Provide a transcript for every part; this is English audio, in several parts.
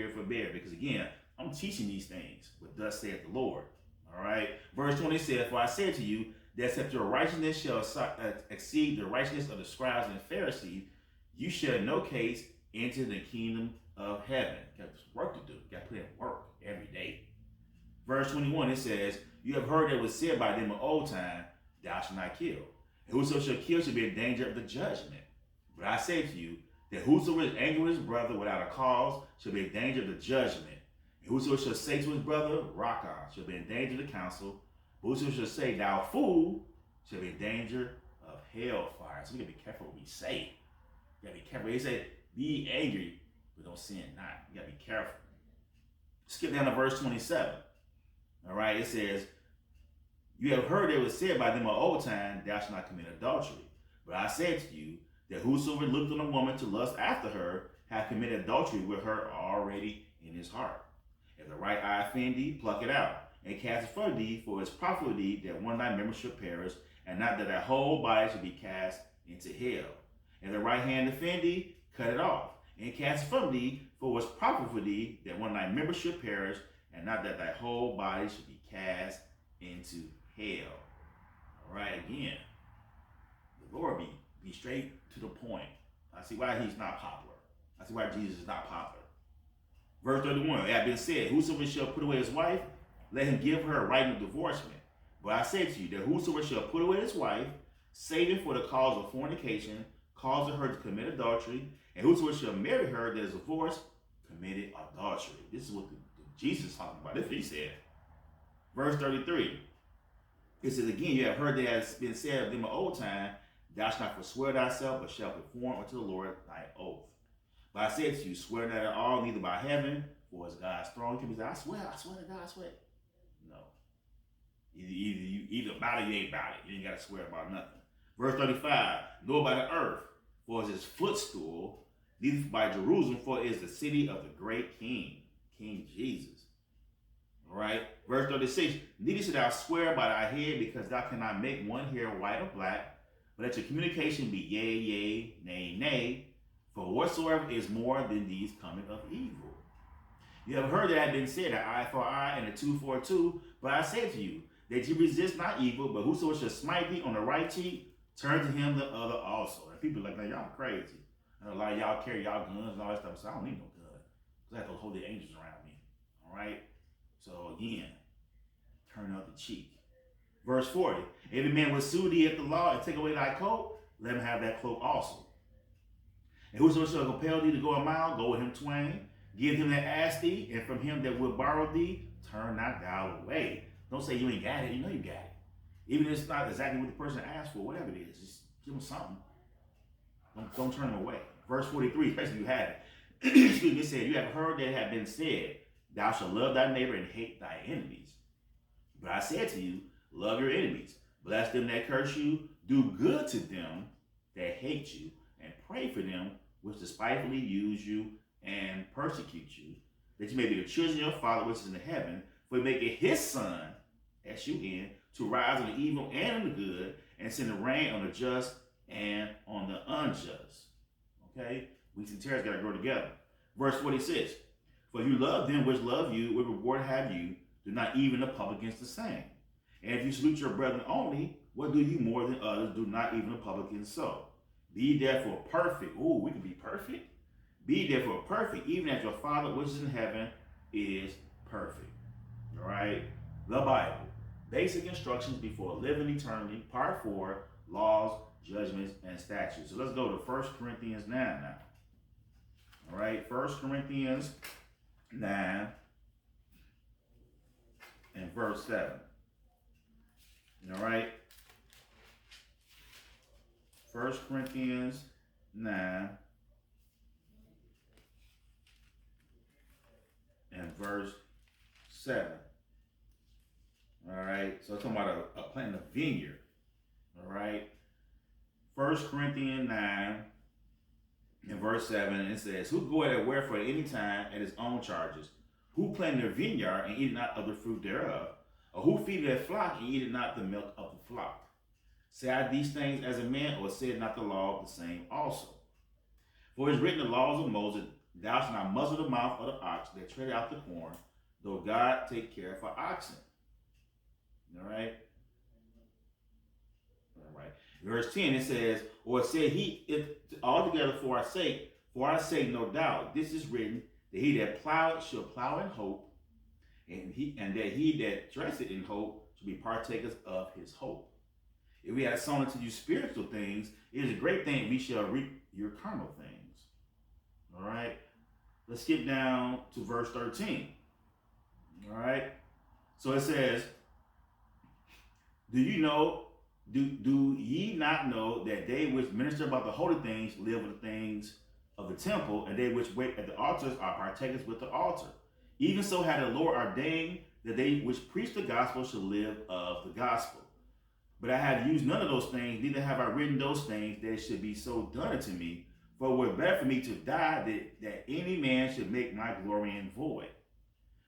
forbear. Because again, I'm teaching these things, but thus saith the Lord. All right. Verse 20 says, for I said to you, that except your righteousness shall exceed the righteousness of the scribes and Pharisees, you shall in no case enter the kingdom of heaven. You got work to do. You got to put in work every day. Verse 21, it says, you have heard that was said by them of old time, thou shalt not kill. And whosoever shall kill shall be in danger of the judgment. But I say to you, that whosoever is angry with his brother without a cause shall be in danger of the judgment. And whosoever shall say to his brother, Raca, shall be in danger of the council. But whosoever shall say, thou fool, shall be in danger of hellfire. So we gotta be careful what we say. You gotta be careful. He said, be angry, but don't sin not. You gotta be careful. Skip down to verse 27. All right, it says, you have heard that it was said by them of old time, thou shalt not commit adultery. But I said to you, that whosoever looked on a woman to lust after her, hath committed adultery with her already in his heart. If the right eye offend thee, pluck it out, and cast it from thee, for it is profitable thee that one of thy members should perish, and not that thy whole body should be cast into hell. If the right hand offend thee, cut it off, and cast it from thee, for it was profitable for thee that one of thy members should perish, and not that thy whole body should be cast into hell. All right, again, the Lord be straight to the point. I see why he's not popular. I see why Jesus is not popular. Verse 31, it had been said, whosoever shall put away his wife, let him give her a right of divorcement. But I say to you, that whosoever shall put away his wife, saving for the cause of fornication, causing her to commit adultery, and whosoever shall marry her that is divorced, committed adultery. This is what Jesus is talking about. This is what he said. Verse 33, it says again, you have heard that it has been said of them of old time, thou shalt not forswear thyself, but shalt perform unto the Lord thy oath. But I said to you, swear not at all, neither by heaven, for it's God's throne. You can say, I swear to God, I swear. No. Either about it, you ain't about it. You ain't got to swear about nothing. Verse 35, nor by the earth, for it is his footstool, neither by Jerusalem, for it is the city of the great King, King Jesus. All right. Verse 36, neither shalt thou swear by thy head, because thou cannot make one hair white or black, but let your communication be yea, yea, nay, nay, for whatsoever is more than these cometh of evil. You have heard that it had been said, an eye for an eye and a tooth for a tooth, but I say to you, that you resist not evil, but whosoever shall smite thee on the right cheek, turn to him the other also. And people are like, man, y'all crazy. And a lot of y'all carry y'all guns and all that stuff, so I don't need no gun, because I have to hold the angels around me. All right? So again, turn up the cheek. Verse 40, every man will sue thee at the law and take away thy coat, let him have that cloak also. And whosoever shall compel thee to go a mile, go with him twain. Give him that ask thee, and from him that will borrow thee, turn not thou away. Don't say you ain't got it, you know you got it. Even if it's not exactly what the person asked for, whatever it is, just give them something. Don't turn them away. Verse 43, especially you have it. Excuse me, it said, you have heard that it had been said, thou shalt love thy neighbor and hate thy enemies. But I said to you, love your enemies, bless them that curse you, do good to them that hate you, and pray for them which despitefully use you and persecute you, that you may be the children of your Father which is in the heaven, for he maketh his sun, S-U-N, to rise on the evil and on the good, and send the rain on the just and on the unjust. Okay? Wheat and tares got to grow together. Verse 46, for if you love them which love you, what reward have you? Do not even the publicans the same. And if you salute your brethren only, what do you more than others? Do not even the publicans so. Be therefore perfect. Ooh, we can be perfect. Be therefore perfect, even as your Father which is in heaven is perfect. All right? The Bible. Basic instructions before living eternity. Part 4, laws, judgments, and statutes. So let's go to 1 Corinthians 9 now. All right? 1 Corinthians 9 and verse 7. All right? 1 Corinthians 9 and verse 7. All right, so it's talking about a planting a vineyard. All right, 1 Corinthians 9 and verse 7, it says, who goeth at wherefore at any time at his own charges? Who planted a vineyard and eateth not of the fruit thereof? Or who feedeth a flock and eateth not the milk of the flock? Say I these things as a man, or said not the law of the same also? For it is written the laws of Moses Thou shalt not muzzle the mouth of the ox that tread out the corn, though God take care for oxen. All right. All right. Verse 10, it says, or it said, altogether for our sake, no doubt, this is written, that he that ploweth shall plow in hope, and that he that dresseth in hope shall be partakers of his hope. If we have sown into you spiritual things, it is a great thing we shall reap your carnal things. All right. Let's skip down to verse 13. All right. So it says, do ye not know that they which minister about the holy things live with the things of the temple, and they which wait at the altars are partakers with the altar? Even so had the Lord ordained that they which preach the gospel should live of the gospel. But I have used none of those things, neither have I written those things that should be so done unto me. For it were better for me to die that any man should make my glory in void.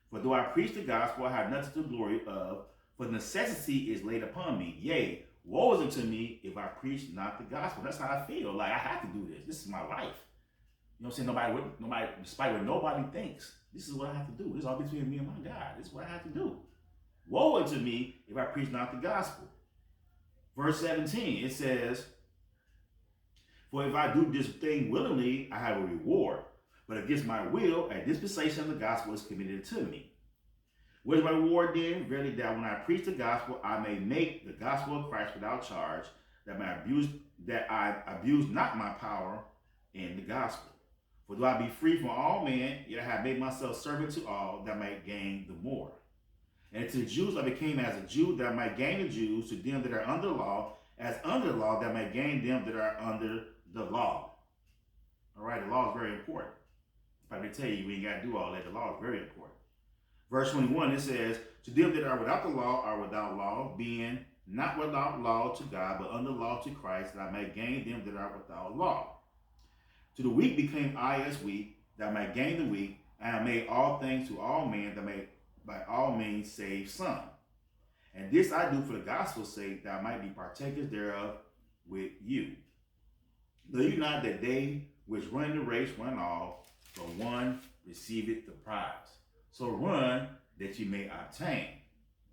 For though I preach the gospel, I have nothing to glory of, for necessity is laid upon me. Yea, woe is unto me if I preach not the gospel. That's how I feel. Like, I have to do this. This is my life. You know what I'm saying? Nobody, despite what nobody thinks, this is what I have to do. This is all between me and my God. This is what I have to do. Woe unto me if I preach not the gospel. Verse 17, it says, for if I do this thing willingly, I have a reward. But against my will, a dispensation of the gospel is committed to me. What is my reward then? Verily, that when I preach the gospel, I may make the gospel of Christ without charge, that I abuse not my power in the gospel. For though I be free from all men, yet I have made myself servant to all, that I might gain the more. And to the Jews I became as a Jew, that I might gain the Jews. To them that are under the law, as under the law, that I might gain them that are under the law. All right, the law is very important. If I may tell you, we ain't got to do all that. The law is very important. Verse 21, it says, to them that are without the law are without law, being not without law to God, but under law to Christ, that I might gain them that are without law. To the weak became I as weak, that I might gain the weak, and I made all things to all men, that I may by all means save some. And this I do for the gospel's sake, that I might be partakers thereof with you. Know you not that they which run the race run all, but one receiveth the prize. So run that you may obtain.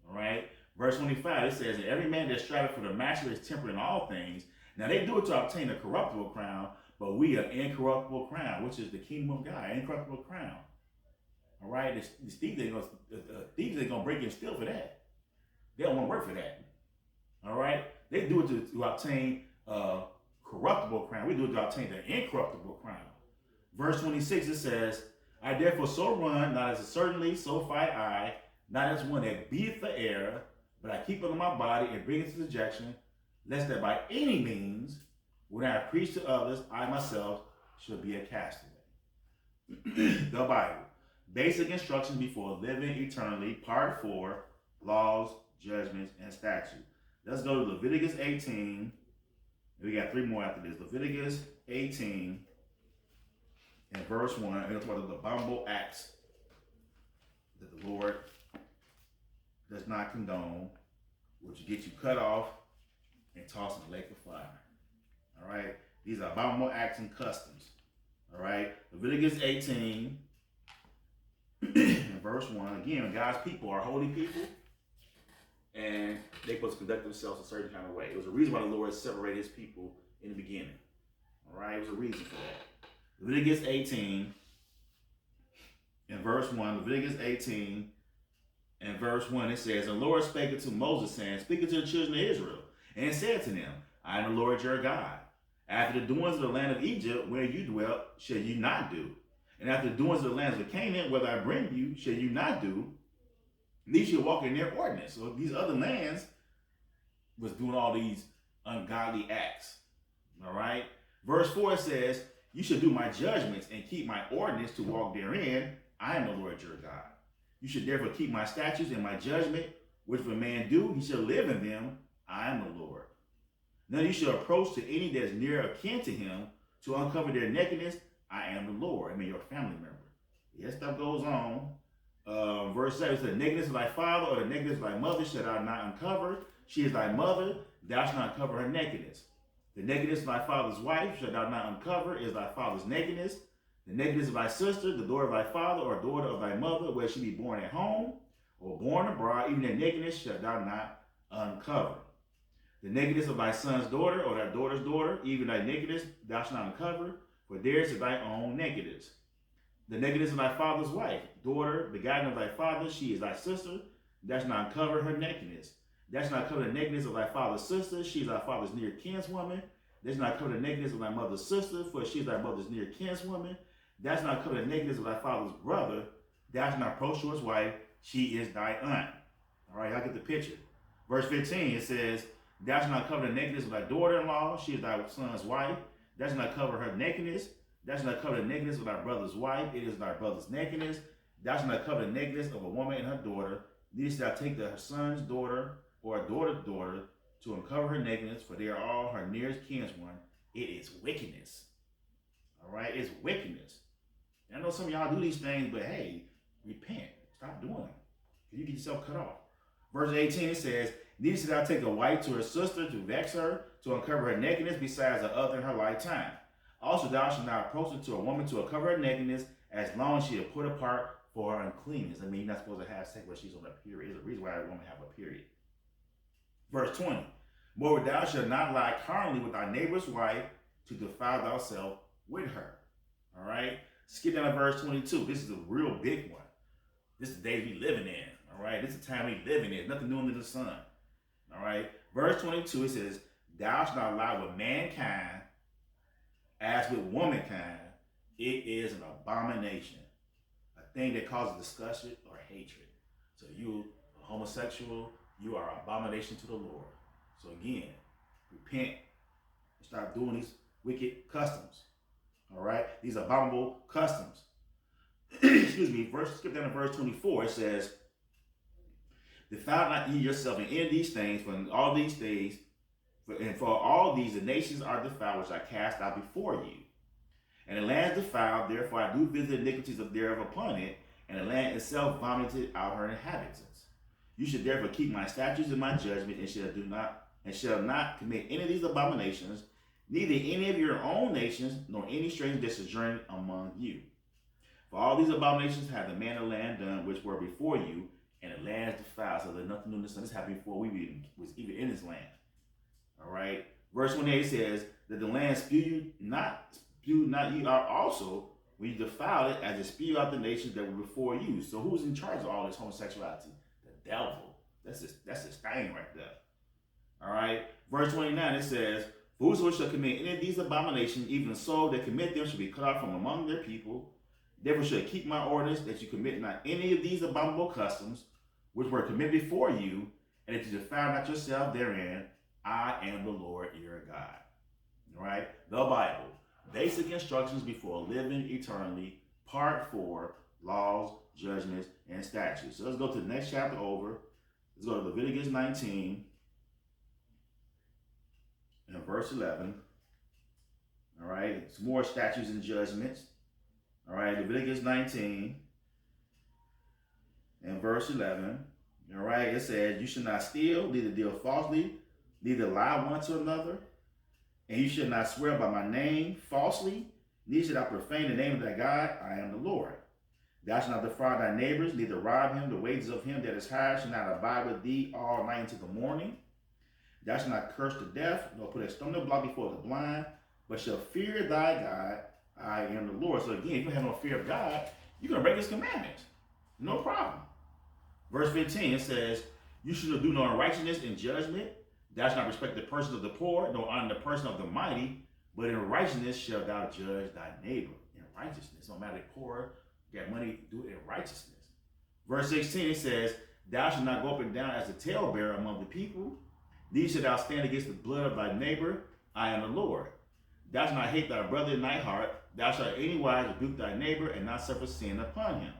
All right. Verse 25, it says, and every man that striveth for the master is temperate in all things. Now they do it to obtain a corruptible crown, but we are incorruptible crown, which is the kingdom of God, incorruptible crown. All right, the thieves ain't gonna break and steal for that. They don't want to work for that. All right, they do it to obtain a corruptible crown. We do it to obtain the incorruptible crown. Verse 26, it says, I therefore so run, not as a certainly, so fight I, not as one that beateth the air, but I keep under my body and bring it to subjection, lest that by any means, when I preach to others, I myself should be a castaway. The Bible. Basic instructions before living eternally, part 4, laws, judgments, and statutes. Let's go to Leviticus 18. We got 3 more after this. Leviticus 18 and verse 1. And it's one of the abominable acts that the Lord does not condone, which will get you cut off and tossed in the lake of fire. All right? These are abominable acts and customs. All right? Leviticus 18 in verse 1, again, God's people are holy people, and they're supposed to conduct themselves a certain kind of way. It was a reason why the Lord separated his people in the beginning. All right, it was a reason for that. Leviticus 18 in verse 1, Leviticus 18 and verse 1, it says, and the Lord spake unto Moses, saying, speaking to the children of Israel, and said to them, I am the Lord your God. After the doings of the land of Egypt, where you dwelt, shall you not do. And after the doings of the lands of Canaan, whether I bring you, shall you not do. These shall walk in their ordinance. So these other lands was doing all these ungodly acts. All right. Verse 4 says, you shall do my judgments and keep my ordinance to walk therein. I am the Lord your God. You should therefore keep my statutes and my judgment, which if a man do, he shall live in them. I am the Lord. Now you shall approach to any that is near akin to him to uncover their nakedness. I am the Lord. I mean, your family member. Yes, stuff goes on. Verse 7 says, the nakedness of thy father or the nakedness of thy mother shall thou not uncover. She is thy mother. Thou shalt not uncover her nakedness. The nakedness of thy father's wife shall thou not uncover, is thy father's nakedness. The nakedness of thy sister, the daughter of thy father, or daughter of thy mother, whether she be born at home or born abroad, even their nakedness shalt thou not uncover. The nakedness of thy son's daughter, or thy daughter's daughter, even thy nakedness thou shalt not uncover, for theirs is thy own nakedness. The nakedness of thy father's wife, daughter, begotten of thy father, she is thy sister, thou shalt not uncover her nakedness. Thou shalt not cover the nakedness of thy father's sister, she is thy father's near kinswoman. Thou shalt not cover the nakedness of thy mother's sister, for she is thy mother's near kinswoman. Thou shalt not cover the nakedness of thy father's brother. Thou shalt not approach to his wife, she is thy aunt. All right, y'all get the picture. Verse 15, it says, thou shalt not cover the nakedness of thy daughter-in-law, she is thy son's wife. Thou shalt not cover her nakedness. Thou shalt not cover the nakedness of thy brother's wife, it is thy brother's nakedness. Thou shalt not cover the nakedness of a woman and her daughter. Neither shalt thou take her son's daughter or a daughter's daughter to uncover her nakedness, for they are all her nearest kinswoman. It is wickedness. All right, it's wickedness. And I know some of y'all do these things, but hey, repent. Stop doing it. You get yourself cut off. Verse 18, it says, neither shalt thou take a wife to her sister to vex her, to uncover her nakedness besides the other in her lifetime. Also thou shalt not approach her to a woman to uncover her nakedness, as long as she is put apart for her uncleanness. I mean, you're not supposed to have sex when she's on a period. There's a reason why a woman have a period. Verse 20, moreover, thou shalt not lie carnally with thy neighbor's wife to defile thyself with her. All right? Skip down to verse 22. This is a real big one. This is the days we living in. All right? This is the time we living in. Nothing new under the sun. All right? Verse 22, it says, thou shalt not lie with mankind as with womankind. It is an abomination. A thing that causes discussion or hatred. So you, a homosexual, you are an abomination to the Lord. So again, repent and stop doing these wicked customs. All right? These abominable customs. Excuse me. Skip down to verse 24. It says, defile not ye yourself in any of these things, for in all these days, and for all these the nations are defiled, which I cast out before you. And the land is defiled, therefore I do visit iniquities of thereof upon it, and the land itself vomited out her inhabitants. You should therefore keep my statutes and my judgment, and shall not commit any of these abominations, neither any of your own nations, nor any stranger that sojourn among you. For all these abominations have the man of the land done, which were before you, and the land is defiled. So there's nothing new in the sun. This happened before we was even in this land. All right. Verse 28 says that the land spew not ye are also when you defile it, as it spew out the nations that were before you. So who's in charge of all this homosexuality? The devil. That's his thing right there. All right. Verse 29 it says, for whosoever shall commit any of these abominations, even so that commit them shall be cut off from among their people. Therefore shall keep my ordinance, that you commit not any of these abominable customs, which were committed before you, and that you defile not yourself therein. I am the Lord your God. All right? The Bible. Basic instructions before living eternally. Part 4. Laws, judgments, and statutes. So let's go to the next chapter over. Let's go to Leviticus 19 and verse 11. All right? Some more statutes and judgments. All right? Leviticus 19 and verse 11. All right? It says, you should not steal, neither deal falsely, neither lie one to another, and you should not swear by my name falsely, neither should I profane the name of thy God. I am the Lord. Thou shalt not defraud thy neighbors, neither rob him. The wages of him that is hired shall not abide with thee all night until the morning. Thou shalt not curse the deaf, nor put a stumbling block before the blind, but shall fear thy God. I am the Lord. So again, if you have no fear of God, you're going to break his commandments. No problem. Verse 15, it says, you shall do no unrighteousness in judgment. Thou shalt not respect the person of the poor, nor honor the person of the mighty, but in righteousness shalt thou judge thy neighbor. In righteousness. No matter poor, get money, do it in righteousness. Verse 16, it says, thou shalt not go up and down as a talebearer among the people. These shalt thou stand against the blood of thy neighbor. I am the Lord. Thou shalt not hate thy brother in thy heart. Thou shalt anywise rebuke thy neighbor, and not suffer sin upon him.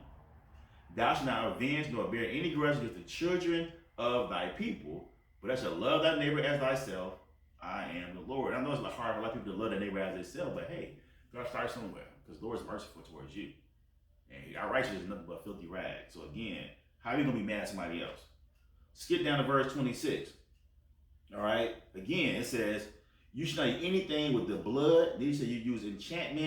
Thou shalt not avenge nor bear any grudge against the children of thy people, but thou shalt love thy neighbor as thyself. I am the Lord. I know it's hard for a lot of people to love their neighbor as themselves, but hey, you gotta start somewhere, because the Lord is merciful towards you. And our righteousness is nothing but filthy rags. So again, how are you gonna be mad at somebody else? Skip down to verse 26. All right. Again, it says, you should not eat anything with the blood. Neither shall you use enchantment